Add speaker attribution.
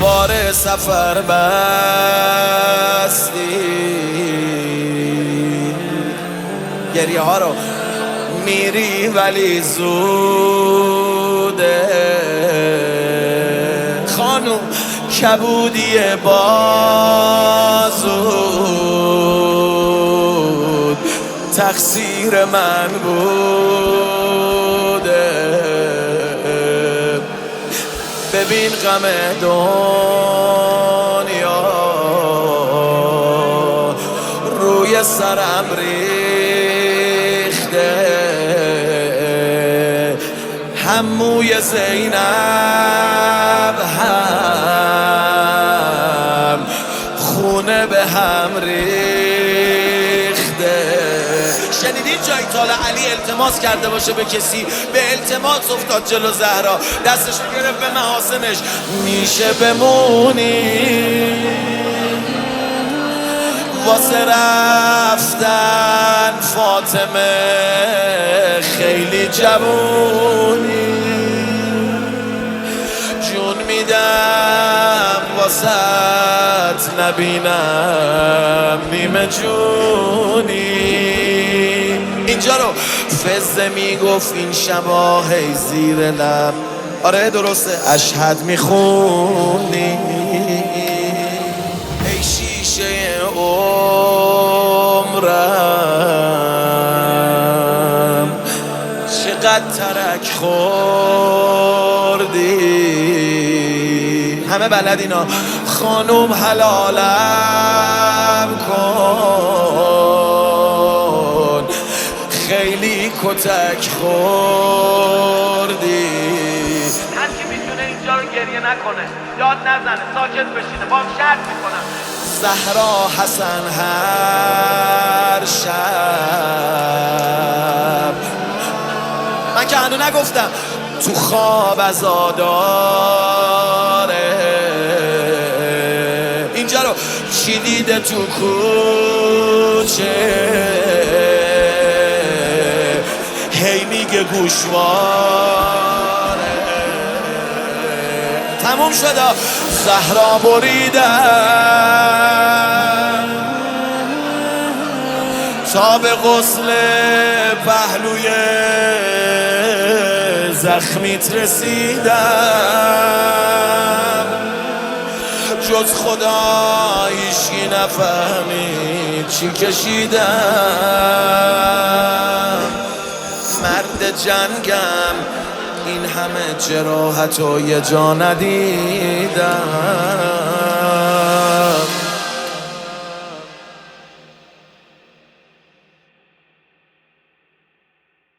Speaker 1: بار سفر بستی، گریه ها رو میری ولی زوده خانم، کبودی بازود تقصیر من بوده. ببین غم دنیا روی سرم ریخته، هم موی زینب هم خونه به هم ریخته. شنیدین جای تالا علی التماس کرده باشه به کسی، به التماس افتاد جلو زهرا، دستشو گرفت به محاسنش، میشه بمونی واسه رفتن فاطمه خیلی جوونی، جون میدم واسه نبینم نیمه جونی. اینجا رو فزه میگفت این شبا هی زیر لب، آره درسته اشهد میخونی، ای شیشه عمرم چقدر ترک خوردی. همه بلد اینا، خانوم حلالم کن خیلی کتک خوردی.
Speaker 2: هر کی میتونه اینجا رو گریه نکنه، یاد نزنه، ساکت بشینه، با هم شرط میکنم.
Speaker 1: زهرا حسن هر شب، من که هنو نگفتم، تو خواب عزاداره. اینجا رو چی دیده تو کوچه، هی میگه گوشواره. تموم شده زهرا بریدم تا به غسل پهلوی زخمیت رسیدم، جز خدا هیچکی نفهمید چی کشیدم. مرد جنگم این همه جراحت و یه جا ندیدم.